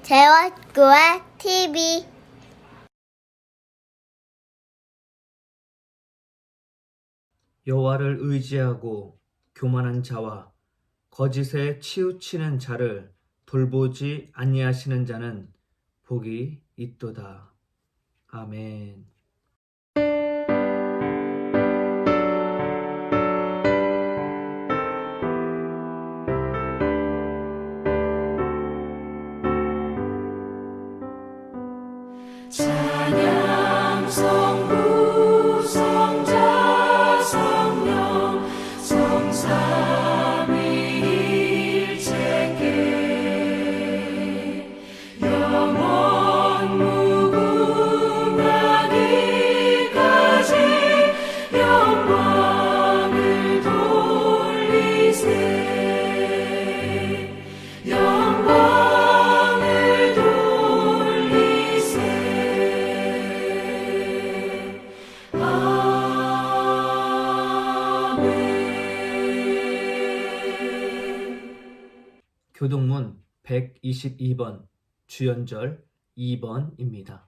재웠구와 TV 여호와를 의지하고 교만한 자와 거짓에 치우치는 자를 돌보지 아니하시는 자는 복이 있도다. 아멘. 찬양 성부 성자 성령 성삼위일체께 영원 무궁하기까지 영광을 돌리세 영광을 돌리세 교동문 122번 주연절 2번입니다.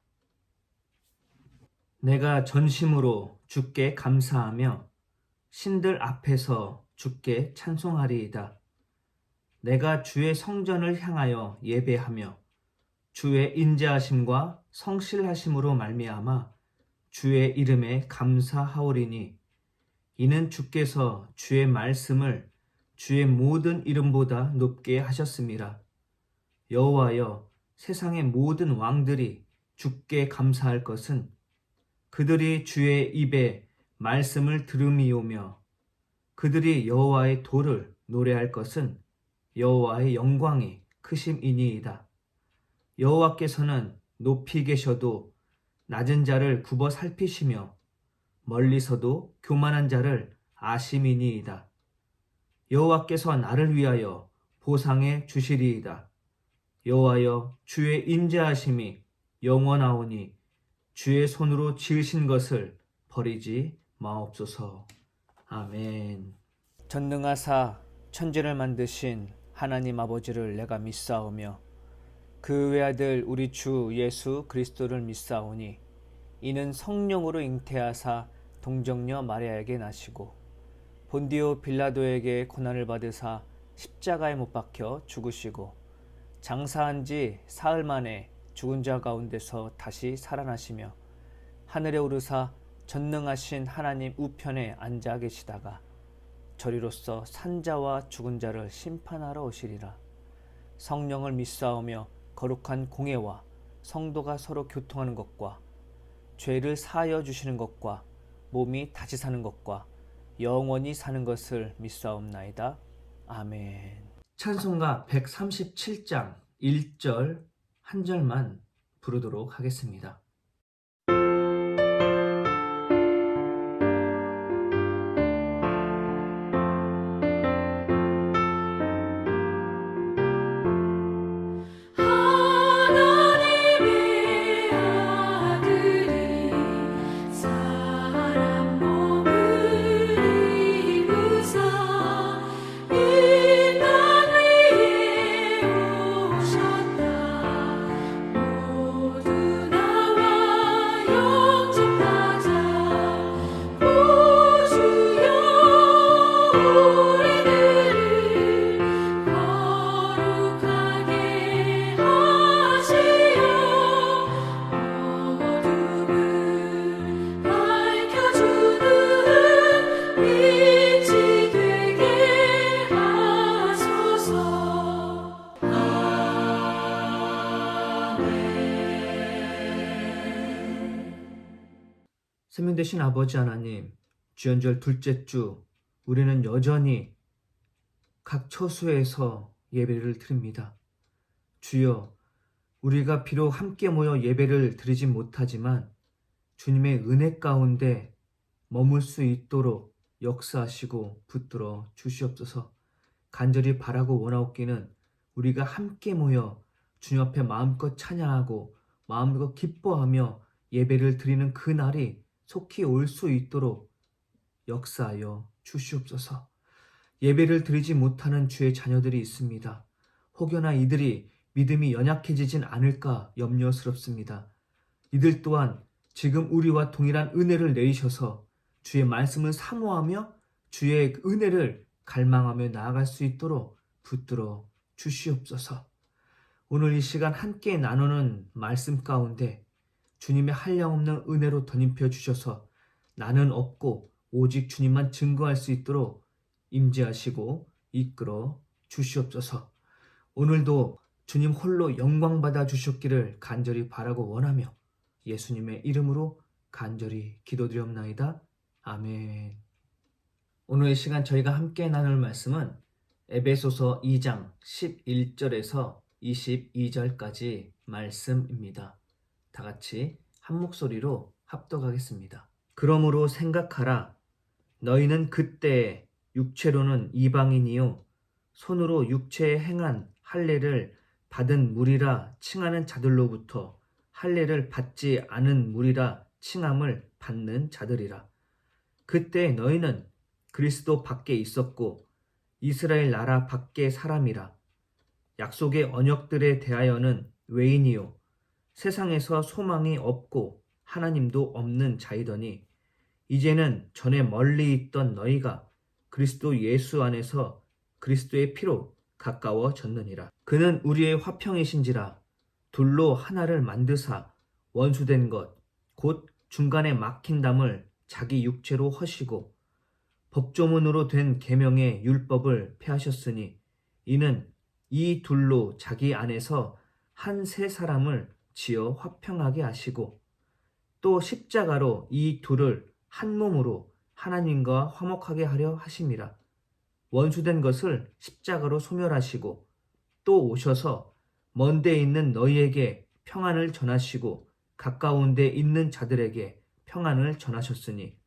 내가 전심으로 주께 감사하며 신들 앞에서 주께 찬송하리이다. 내가 주의 성전을 향하여 예배하며 주의 인자하심과 성실하심으로 말미암아 주의 이름에 감사하오리니 이는 주께서 주의 말씀을 주의 모든 이름보다 높게 하셨습니다. 여호와여, 세상의 모든 왕들이 주께 감사할 것은 그들이 주의 입에 말씀을 들음이오며 그들이 여호와의 도를 노래할 것은 여호와의 영광이 크심이니이다. 여호와께서는 높이 계셔도 낮은 자를 굽어 살피시며 멀리서도 교만한 자를 아심이니이다. 여호와께서 나를 위하여 보상해 주시리이다. 여호와여, 주의 인자하심이 영원하오니 주의 손으로 지으신 것을 버리지 마옵소서. 아멘. 전능하사 천지를 만드신 하나님 아버지를 내가 믿사오며 그 외아들 우리 주 예수 그리스도를 믿사오니 이는 성령으로 잉태하사 동정녀 마리아에게 나시고 본디오 빌라도에게 고난을 받으사 십자가에 못 박혀 죽으시고 장사한 지 사흘 만에 죽은 자 가운데서 다시 살아나시며 하늘에 오르사 전능하신 하나님 우편에 앉아 계시다가 저리로서 산자와 죽은 자를 심판하러 오시리라. 성령을 믿사오며 거룩한 공예와 성도가 서로 교통하는 것과 죄를 사하여 주시는 것과 몸이 다시 사는 것과 영원히 사는 것을 믿사옵나이다. 아멘. 찬송가 137장 1절 한 절만 부르도록 하겠습니다. 하나님의 아들이 사람 몸을 입으사 이 땅 위에 오셨다. 모두 나와 영접하자. 구주여 우리들을 거룩하게 하시어 어둠을 밝혀주는 빛이 되게 하소서. 생명 되신 아버지 하나님, 주연절 둘째 주 우리는 여전히 각 처소에서 예배를 드립니다. 주여, 우리가 비록 함께 모여 예배를 드리지 못하지만 주님의 은혜 가운데 머물 수 있도록 역사하시고 붙들어 주시옵소서. 간절히 바라고 원하옵기는 우리가 함께 모여 주님 앞에 마음껏 찬양하고 마음껏 기뻐하며 예배를 드리는 그 날이 속히 올 수 있도록 역사하여 주시옵소서. 예배를 드리지 못하는 주의 자녀들이 있습니다. 혹여나 이들이 믿음이 연약해지진 않을까 염려스럽습니다. 이들 또한 지금 우리와 동일한 은혜를 내리셔서 주의 말씀을 사모하며 주의 은혜를 갈망하며 나아갈 수 있도록 붙들어 주시옵소서. 오늘 이 시간 함께 나누는 말씀 가운데 주님의 한량없는 은혜로 덧입혀 주셔서 나는 없고 오직 주님만 증거할 수 있도록 임재하시고 이끌어 주시옵소서. 오늘도 주님 홀로 영광 받아 주셨기를 간절히 바라고 원하며 예수님의 이름으로 간절히 기도드리옵나이다. 아멘. 오늘 이 시간 저희가 함께 나눌 말씀은 에베소서 2장 11절에서 22절까지 말씀입니다. 다 같이 한 목소리로 합독하겠습니다. 그러므로 생각하라. 너희는 그때 육체로는 이방인이요 손으로 육체에 행한 할례를 받은 무리라 칭하는 자들로부터 할례를 받지 않은 무리라 칭함을 받는 자들이라. 그때 너희는 그리스도 밖에 있었고 이스라엘 나라 밖의 사람이라. 약속의 언약들에 대하여는 외인이요 세상에서 소망이 없고 하나님도 없는 자이더니 이제는 전에 멀리 있던 너희가 그리스도 예수 안에서 그리스도의 피로 가까워졌느니라. 그는 우리의 화평이신지라. 둘로 하나를 만드사 원수된 것 곧 중간에 막힌 담을 자기 육체로 허시고 법조문으로 된 계명의 율법을 폐하셨으니 이는 이 둘로 자기 안에서 한 세 사람을 지어 화평하게 하시고 또 십자가로 이 둘을 한 몸으로 하나님과 화목하게 하려 하심이라. 원수된 것을 십자가로 소멸하시고 또 오셔서 먼 데 있는 너희에게 평안을 전하시고 가까운 데 있는 자들에게 평안을 전하셨으니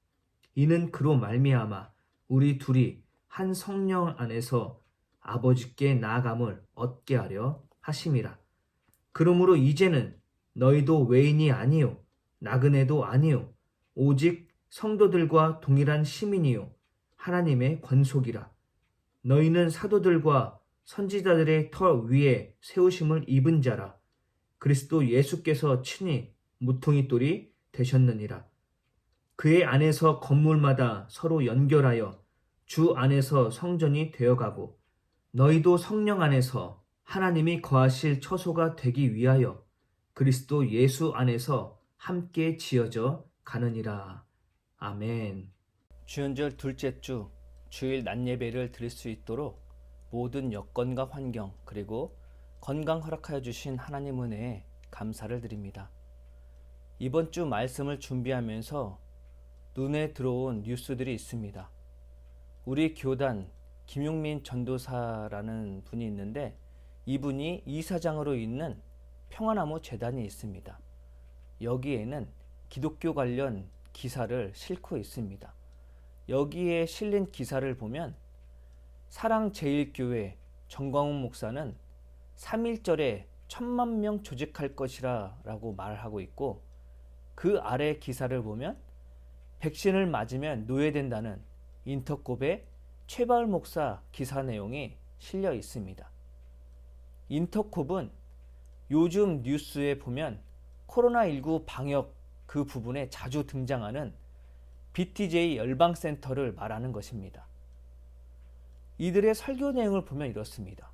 이는 그로 말미암아 우리 둘이 한 성령 안에서 아버지께 나아감을 얻게 하려 하심이라. 그러므로 이제는 너희도 외인이 아니요 나그네도 아니요 오직 성도들과 동일한 시민이요 하나님의 권속이라. 너희는 사도들과 선지자들의 터 위에 세우심을 입은 자라. 그리스도 예수께서 친히 무통이 돌이 되셨느니라. 그의 안에서 건물마다 서로 연결하여 주 안에서 성전이 되어가고 너희도 성령 안에서 하나님이 거하실 처소가 되기 위하여 그리스도 예수 안에서 함께 지어져 가느니라. 아멘. 주연절 둘째 주 주일 낮 예배를 드릴 수 있도록 모든 여건과 환경 그리고 건강 허락하여 주신 하나님 은혜에 감사를 드립니다. 이번 주 말씀을 준비하면서 눈에 들어온 뉴스들이 있습니다. 우리 교단 김용민 전도사라는 분이 있는데 이분이 이사장으로 있는 평화나무 재단이 있습니다. 여기에는 기독교 관련 기사를 싣고 있습니다. 여기에 실린 기사를 보면 사랑제일교회 정광훈 목사는 3.1절에 10,000명 조직할 것이라 라고 말하고 있고 그 아래 기사를 보면 백신을 맞으면 노예된다는 인터콥의 최바울 목사 기사 내용이 실려 있습니다. 인터콥은 요즘 뉴스에 보면 코로나19 방역 그 부분에 자주 등장하는 BTJ 열방센터를 말하는 것입니다. 이들의 설교 내용을 보면 이렇습니다.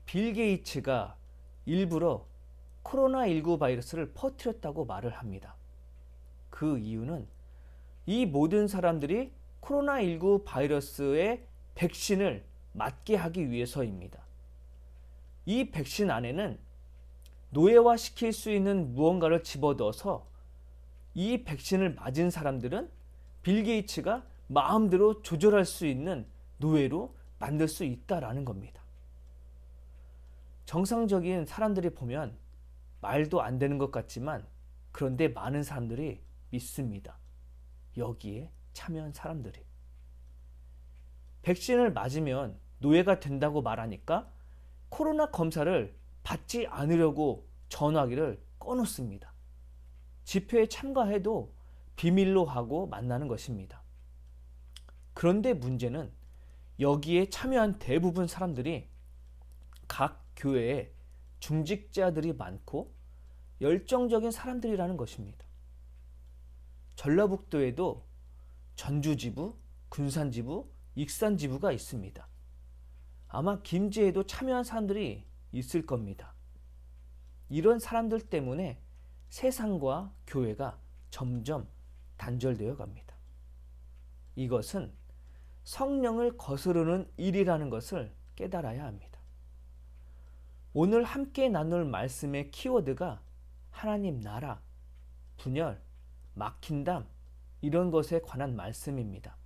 빌 게이츠가 일부러 코로나19 바이러스를 퍼뜨렸다고 말을 합니다. 그 이유는 이 모든 사람들이 코로나19 바이러스의 백신을 맞게 하기 위해서입니다. 이 백신 안에는 노예화시킬 수 있는 무언가를 집어넣어서 이 백신을 맞은 사람들은 빌 게이츠가 마음대로 조절할 수 있는 노예로 만들 수 있다라는 겁니다. 정상적인 사람들이 보면 말도 안 되는 것 같지만 그런데 많은 사람들이 믿습니다. 여기에 참여한 사람들이. 백신을 맞으면 노예가 된다고 말하니까 코로나 검사를 받지 않으려고 전화기를 꺼놓습니다. 집회에 참가해도 비밀로 하고 만나는 것입니다. 그런데 문제는 여기에 참여한 대부분 사람들이 각 교회에 중직자들이 많고 열정적인 사람들이라는 것입니다. 전라북도에도 전주지부, 군산지부, 익산지부가 있습니다. 아마 김제에도 참여한 사람들이 있을 겁니다. 이런 사람들 때문에 세상과 교회가 점점 단절되어 갑니다. 이것은 성령을 거스르는 일이라는 것을 깨달아야 합니다. 오늘 함께 나눌 말씀의 키워드가 하나님 나라, 분열, 막힌담 이런 것에 관한 말씀입니다.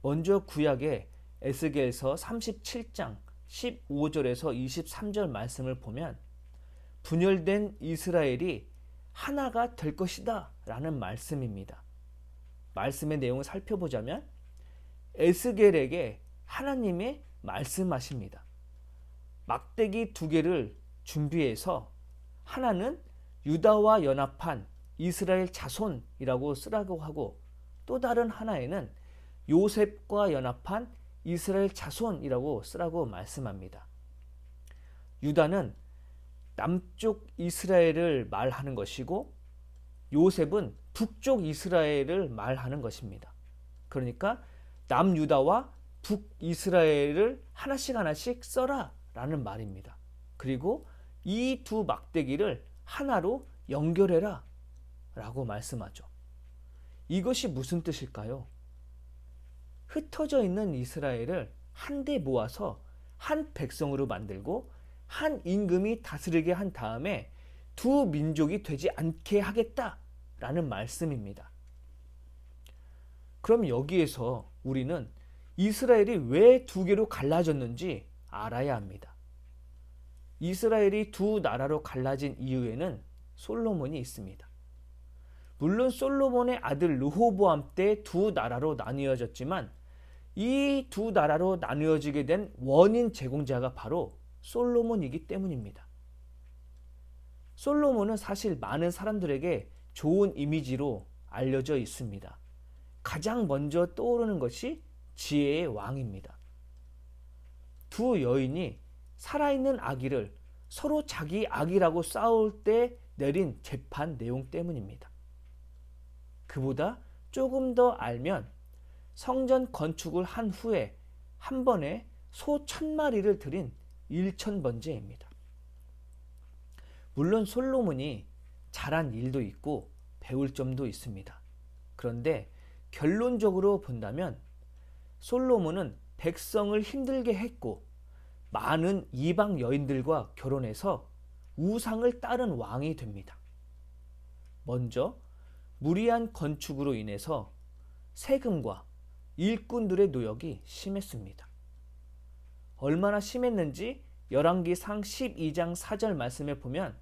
먼저 구약의 에스겔서 37장 15절에서 23절 말씀을 보면 분열된 이스라엘이 하나가 될 것이다 라는 말씀입니다. 말씀의 내용을 살펴보자면 에스겔에게 하나님이 말씀하십니다. 막대기 2개를 준비해서 하나는 유다와 연합한 이스라엘 자손이라고 쓰라고 하고 또 다른 하나에는 요셉과 연합한 이스라엘 자손이라고 쓰라고 말씀합니다. 유다는 남쪽 이스라엘을 말하는 것이고 요셉은 북쪽 이스라엘을 말하는 것입니다. 그러니까 남유다와 북이스라엘을 하나씩 써라 라는 말입니다. 그리고 이 두 막대기를 하나로 연결해라 라고 말씀하죠. 이것이 무슨 뜻일까요? 흩어져 있는 이스라엘을 한데 모아서 한 백성으로 만들고 한 임금이 다스리게 한 다음에 두 민족이 되지 않게 하겠다라는 말씀입니다. 그럼 여기에서 우리는 이스라엘이 왜 2개로 갈라졌는지 알아야 합니다. 이스라엘이 두 나라로 갈라진 이유에는 솔로몬이 있습니다. 물론 솔로몬의 아들 르호보암 때 두 나라로 나뉘어졌지만 이 두 나라로 나뉘어지게 된 원인 제공자가 바로 솔로몬이기 때문입니다. 솔로몬은 사실 많은 사람들에게 좋은 이미지로 알려져 있습니다. 가장 먼저 떠오르는 것이 지혜의 왕입니다. 두 여인이 살아있는 아기를 서로 자기 아기라고 싸울 때 내린 재판 내용 때문입니다. 그보다 조금 더 알면 성전 건축을 한 후에 한 번에 소 1000마리를 들인 일천번제입니다. 물론 솔로몬이 잘한 일도 있고 배울 점도 있습니다. 그런데 결론적으로 본다면 솔로몬은 백성을 힘들게 했고 많은 이방 여인들과 결혼해서 우상을 따른 왕이 됩니다. 먼저 무리한 건축으로 인해서 세금과 일꾼들의 노역이 심했습니다. 얼마나 심했는지 열왕기상 12장 4절 말씀에 보면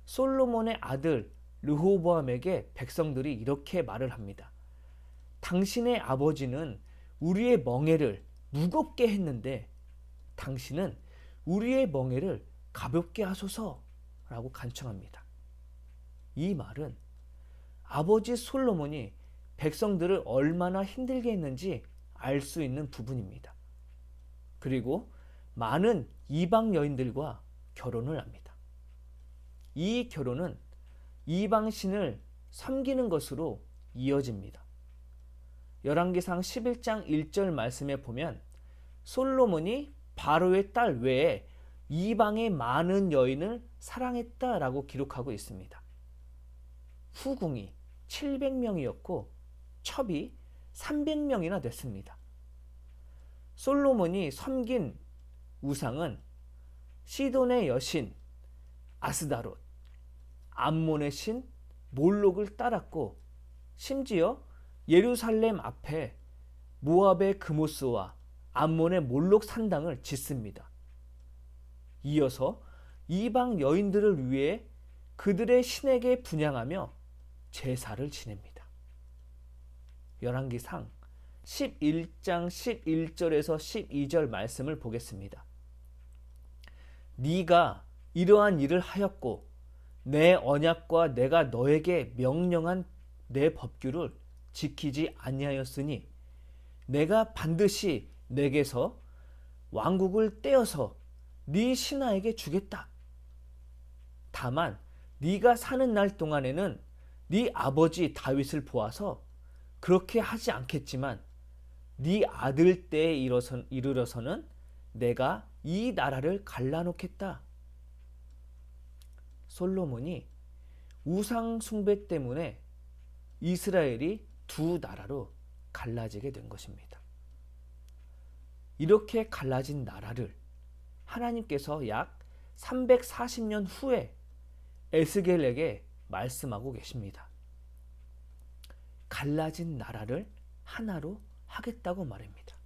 솔로몬의 아들 르호보암에게 백성들이 이렇게 말을 합니다. 당신의 아버지는 우리의 멍에를 무겁게 했는데 당신은 우리의 멍에를 가볍게 하소서라고 간청합니다. 이 말은 아버지 솔로몬이 백성들을 얼마나 힘들게 했는지 알 수 있는 부분입니다. 그리고 많은 이방 여인들과 결혼을 합니다. 이 결혼은 이방신을 섬기는 것으로 이어집니다. 열왕기상 11장 1절 말씀에 보면 솔로몬이 바로의 딸 외에 이방의 많은 여인을 사랑했다라고 기록하고 있습니다. 후궁이 700명이었고 첩이 300명이나 됐습니다. 솔로몬이 섬긴 우상은 시돈의 여신 아스다롯, 암몬의 신 몰록을 따랐고 심지어 예루살렘 앞에 모압의 그모스와 암몬의 몰록 산당을 짓습니다. 이어서 이방 여인들을 위해 그들의 신에게 분향하며 제사를 지냅니다. 열왕기상 11장 11절에서 12절 말씀을 보겠습니다. 네가 이러한 일을 하였고 내 언약과 내가 너에게 명령한 내 법규를 지키지 아니하였으니 내가 반드시 내게서 왕국을 떼어서 네 신하에게 주겠다. 다만 네가 사는 날 동안에는 네 아버지 다윗을 보아서 그렇게 하지 않겠지만 네 아들 때에 이르러서는 내가 이 나라를 갈라놓겠다. 솔로몬이 우상 숭배 때문에 이스라엘이 두 나라로 갈라지게 된 것입니다. 이렇게 갈라진 나라를 하나님께서 약 340년 후에 에스겔에게 말씀하고 계십니다. 갈라진 나라를 하나로 하겠다고 말입니다.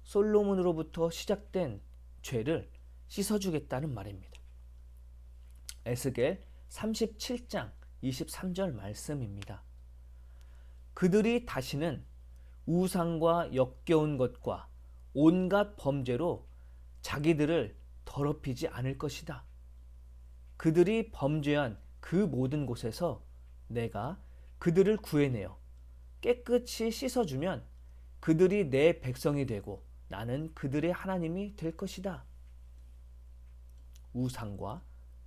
솔로몬으로부터 시작된 죄를 씻어주겠다는 말입니다. 에스겔 37장 23절 말씀입니다. 그들이 다시는 우상과 역겨운 것과 온갖 범죄로 자기들을 더럽히지 않을 것이다. 그들이 범죄한 그 모든 곳에서 내가 그들을 구해내어 깨끗이 씻어주면 그들이 내 백성이 되고 나는 그들의 하나님이 될 것이다. 우상과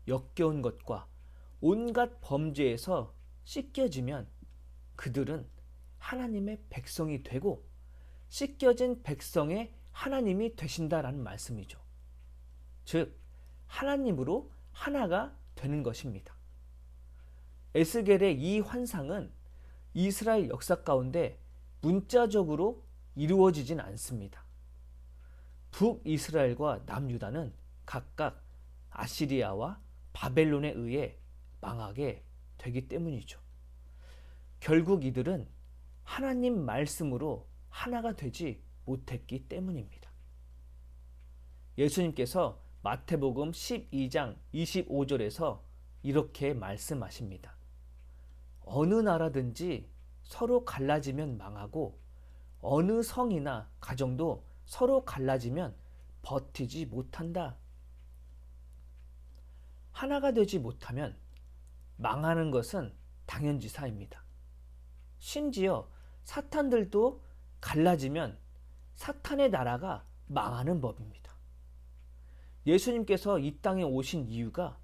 역겨운 것과 온갖 범죄에서 씻겨지면 그들은 하나님의 백성이 되고 씻겨진 백성의 하나님이 되신다라는 말씀이죠. 즉 하나님으로 하나가 되는 것입니다. 에스겔의 이 환상은 이스라엘 역사 가운데 문자적으로 이루어지진 않습니다. 북이스라엘과 남유다는 각각 아시리아와 바벨론에 의해 망하게 되기 때문이죠. 결국 이들은 하나님 말씀으로 하나가 되지 못했기 때문입니다. 예수님께서 마태복음 12장 25절에서 이렇게 말씀하십니다. 어느 나라든지 서로 갈라지면 망하고 어느 성이나 가정도 서로 갈라지면 버티지 못한다. 하나가 되지 못하면 망하는 것은 당연지사입니다. 심지어 사탄들도 갈라지면 사탄의 나라가 망하는 법입니다. 예수님께서 이 땅에 오신 이유가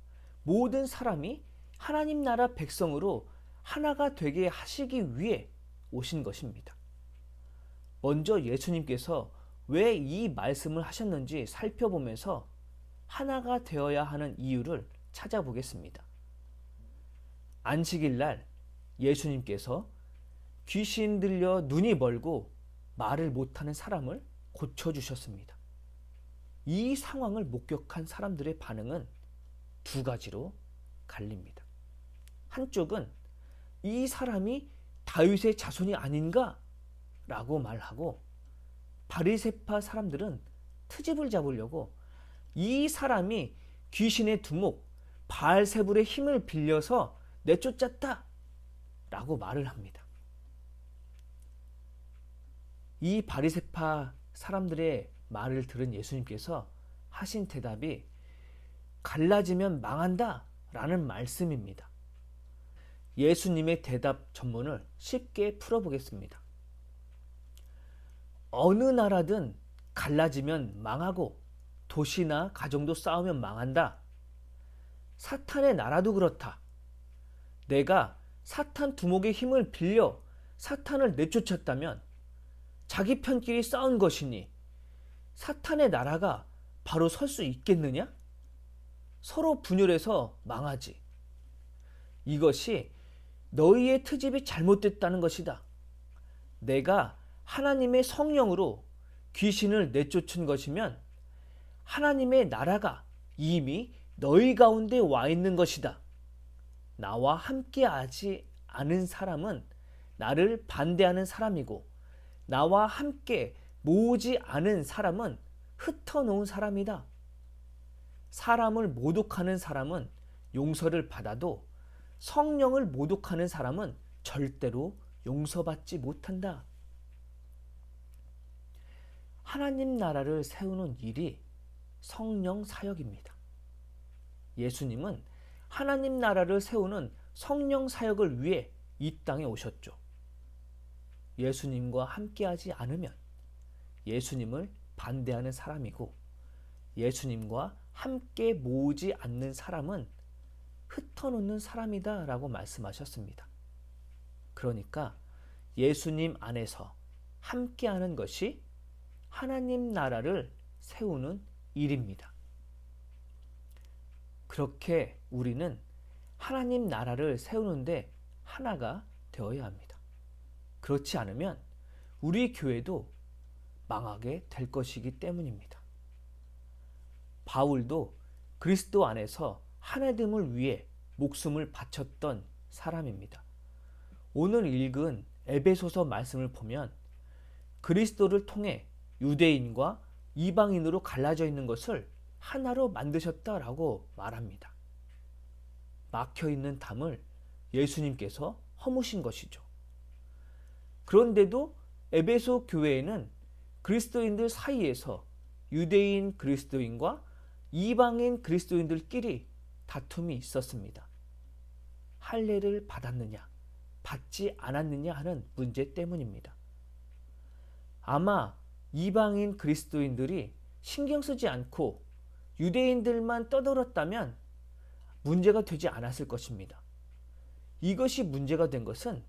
모든 사람이 하나님 나라 백성으로 하나가 되게 하시기 위해 오신 것입니다. 먼저 예수님께서 왜 이 말씀을 하셨는지 살펴보면서 하나가 되어야 하는 이유를 찾아보겠습니다. 안식일 날 예수님께서 귀신 들려 눈이 멀고 말을 못하는 사람을 고쳐주셨습니다. 이 상황을 목격한 사람들의 반응은 두 가지로 갈립니다. 한쪽은 이 사람이 다윗의 자손이 아닌가? 라고 말하고 바리새파 사람들은 트집을 잡으려고 이 사람이 귀신의 두목 바알세불의 힘을 빌려서 내쫓았다 라고 말을 합니다. 이 바리새파 사람들의 말을 들은 예수님께서 하신 대답이 갈라지면 망한다 라는 말씀입니다. 예수님의 대답 전문을 쉽게 풀어보겠습니다. 어느 나라든 갈라지면 망하고 도시나 가정도 싸우면 망한다. 사탄의 나라도 그렇다. 내가 사탄 두목의 힘을 빌려 사탄을 내쫓았다면 자기 편끼리 싸운 것이니 사탄의 나라가 바로 설 수 있겠느냐? 서로 분열해서 망하지. 이것이 너희의 트집이 잘못됐다는 것이다. 내가 하나님의 성령으로 귀신을 내쫓은 것이면 하나님의 나라가 이미 너희 가운데 와 있는 것이다. 나와 함께하지 않은 사람은 나를 반대하는 사람이고 나와 함께 모으지 않은 사람은 흩어놓은 사람이다. 사람을 모독하는 사람은 용서를 받아도 성령을 모독하는 사람은 절대로 용서받지 못한다. 하나님 나라를 세우는 일이 성령 사역입니다. 예수님은 하나님 나라를 세우는 성령 사역을 위해 이 땅에 오셨죠. 예수님과 함께하지 않으면 예수님을 반대하는 사람이고 예수님과 함께 모으지 않는 사람은 흩어놓는 사람이다 라고 말씀하셨습니다. 그러니까 예수님 안에서 함께하는 것이 하나님 나라를 세우는 일입니다. 그렇게 우리는 하나님 나라를 세우는데 하나가 되어야 합니다. 그렇지 않으면 우리 교회도 망하게 될 것이기 때문입니다. 바울도 그리스도 안에서 하나됨을 위해 목숨을 바쳤던 사람입니다. 오늘 읽은 에베소서 말씀을 보면 그리스도를 통해 유대인과 이방인으로 갈라져 있는 것을 하나로 만드셨다라고 말합니다. 막혀있는 담을 예수님께서 허무신 것이죠. 그런데도 에베소 교회에는 그리스도인들 사이에서 유대인 그리스도인과 이방인 그리스도인들끼리 다툼이 있었습니다. 할례를 받았느냐, 받지 않았느냐 하는 문제 때문입니다. 아마 이방인 그리스도인들이 신경 쓰지 않고 유대인들만 떠들었다면 문제가 되지 않았을 것입니다. 이것이 문제가 된 것은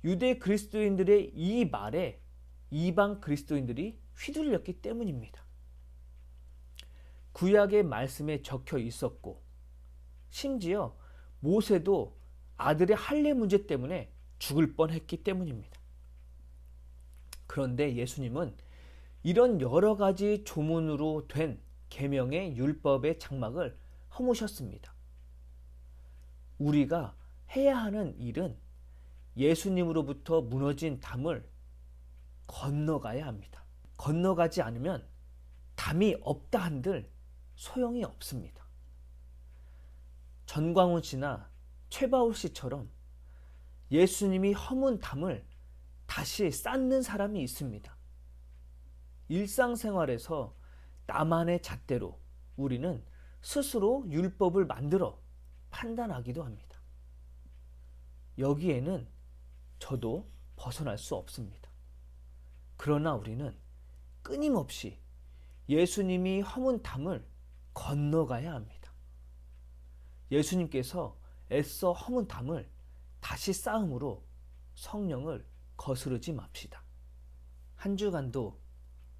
유대 그리스도인들의 이 말에 이방 그리스도인들이 휘둘렸기 때문입니다. 구약의 말씀에 적혀 있었고 심지어 모세도 아들의 할례 문제 때문에 죽을 뻔했기 때문입니다. 그런데 예수님은 이런 여러 가지 조문으로 된 계명의 율법의 장막을 허무셨습니다. 우리가 해야 하는 일은 예수님으로부터 무너진 담을 건너가야 합니다. 건너가지 않으면 담이 없다 한들 소용이 없습니다. 전광훈 씨나 최바울 씨처럼 예수님이 허문 담을 다시 쌓는 사람이 있습니다. 일상생활에서 나만의 잣대로 우리는 스스로 율법을 만들어 판단하기도 합니다. 여기에는 저도 벗어날 수 없습니다. 그러나 우리는 끊임없이 예수님이 허문 담을 건너가야 합니다. 예수님께서 애써 허문 담을 다시 쌓음으로 성령을 거스르지 맙시다. 한 주간도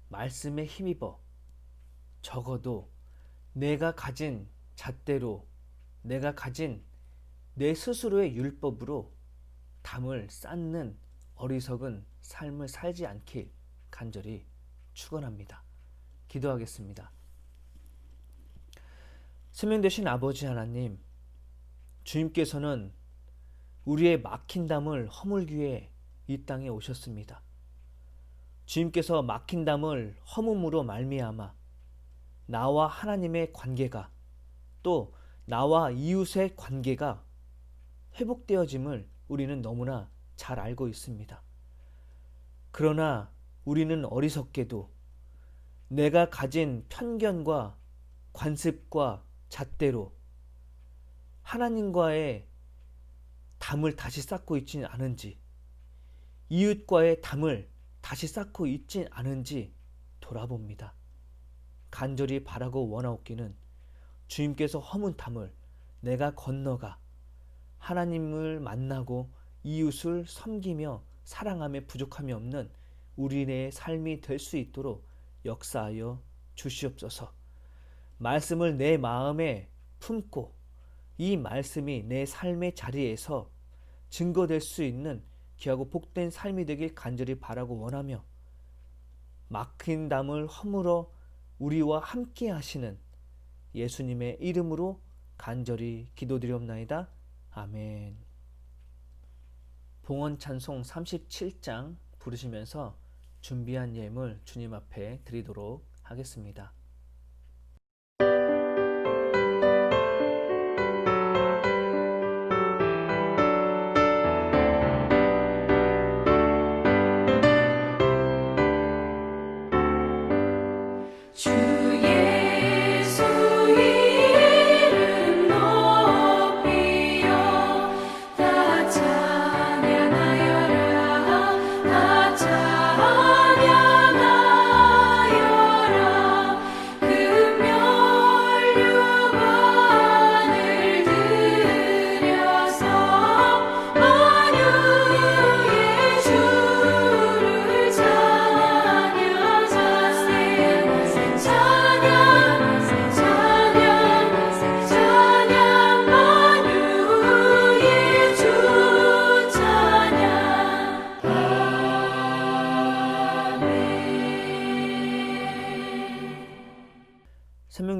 말씀에 힘입어 적어도 내가 가진 잣대로, 내가 가진 내 스스로의 율법으로 담을 쌓는 어리석은 삶을 살지 않길 간절히 축원합니다. 기도하겠습니다. 스명 되신 아버지 하나님, 주님께서는 우리의 막힌 담을 허물기 위해 이 땅에 오셨습니다. 주님께서 막힌 담을 허물므로 말미암아 나와 하나님의 관계가 또 나와 이웃의 관계가 회복되어짐을 우리는 너무나 잘 알고 있습니다. 그러나 우리는 어리석게도 내가 가진 편견과 관습과 잣대로 하나님과의 담을 다시 쌓고 있지는 않은지, 이웃과의 담을 다시 쌓고 있진 않은지 돌아봅니다. 간절히 바라고 원하옵기는 주님께서 허문 담을 내가 건너가 하나님을 만나고 이웃을 섬기며 사랑함에 부족함이 없는 우리의 삶이 될 수 있도록 역사하여 주시옵소서. 말씀을 내 마음에 품고 이 말씀이 내 삶의 자리에서 증거될 수 있는 귀하고 복된 삶이 되길 간절히 바라고 원하며 막힌 담을 허물어 우리와 함께 하시는 예수님의 이름으로 간절히 기도드리옵나이다. 아멘. 봉헌 찬송 37장 부르시면서 준비한 예물 주님 앞에 드리도록 하겠습니다. 주 예수 이름 높이여 다 찬양하여라 다 찬양하여라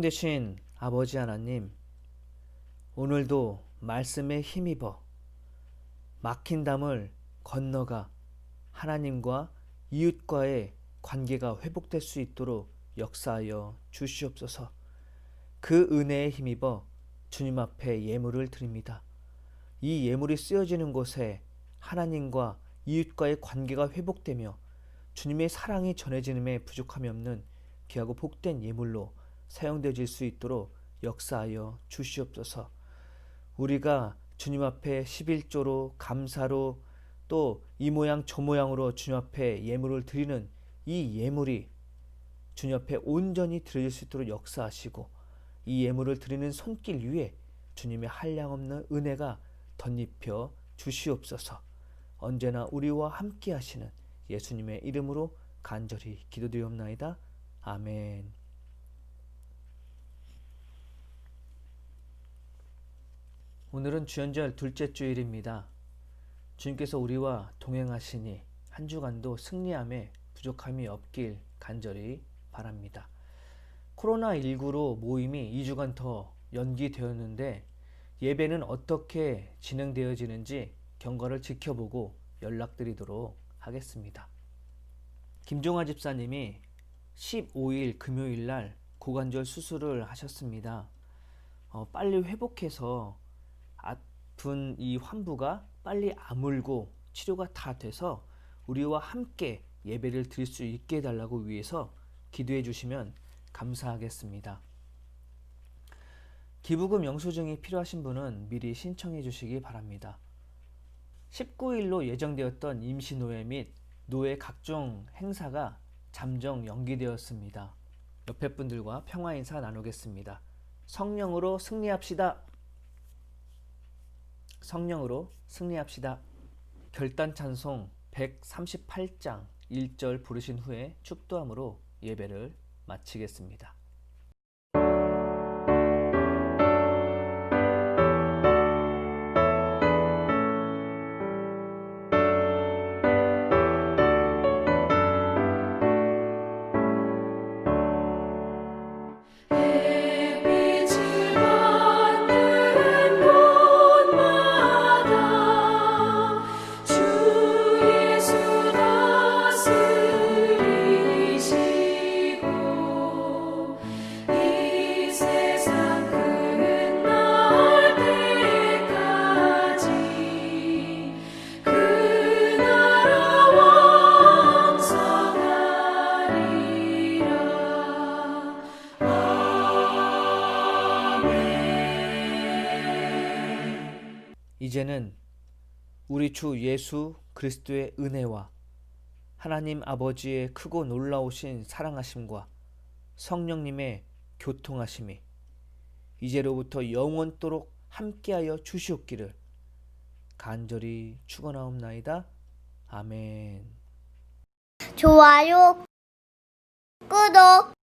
되신 아버지 하나님, 오늘도 말씀에 힘입어 막힌 담을 건너가 하나님과 이웃과의 관계가 회복될 수 있도록 역사하여 주시옵소서. 그 은혜에 힘입어 주님 앞에 예물을 드립니다. 이 예물이 쓰여지는 곳에 하나님과 이웃과의 관계가 회복되며 주님의 사랑이 전해지는데 부족함이 없는 귀하고 복된 예물로 사용되어질 수 있도록 역사하여 주시옵소서. 우리가 주님 앞에 11조로 감사로 또 이 모양 저 모양으로 주님 앞에 예물을 드리는 이 예물이 주님 앞에 온전히 드려질 수 있도록 역사하시고, 이 예물을 드리는 손길 위에 주님의 한량없는 은혜가 덧입혀 주시옵소서. 언제나 우리와 함께 하시는 예수님의 이름으로 간절히 기도드리옵나이다. 아멘. 오늘은 주연절 둘째 주일입니다. 주님께서 우리와 동행하시니 한 주간도 승리함에 부족함이 없길 간절히 바랍니다. 코로나19로 모임이 2주간 더 연기되었는데 예배는 어떻게 진행되어지는지 경과를 지켜보고 연락드리도록 하겠습니다. 김종아 집사님이 15일 금요일날 고관절 수술을 하셨습니다. 빨리 회복해서 아픈 이 환부가 빨리 아물고 치료가 다 돼서 우리와 함께 예배를 드릴 수 있게 해달라고 위해서 기도해 주시면 감사하겠습니다. 기부금 영수증이 필요하신 분은 미리 신청해 주시기 바랍니다. 19일로 예정되었던 임시노회 및 노회 각종 행사가 잠정 연기되었습니다. 옆에 분들과 평화 인사 나누겠습니다. 성령으로 승리합시다. 성령으로 승리합시다. 결단 찬송 138장 1절 부르신 후에 축도함으로 예배를 마치겠습니다. 햇빛을 받는 곳마다 주 예수 다스리시고 이 세상 끝날 때까지 그 나라 왕성하리라. 이제는 우리 주 예수 그리스도의 은혜와 하나님 아버지의 크고 놀라우신 사랑하심과 성령님의 교통하심이 이제로부터 영원토록 함께하여 주시옵기를 간절히 축원하옵나이다. 아멘. 좋아요, 구독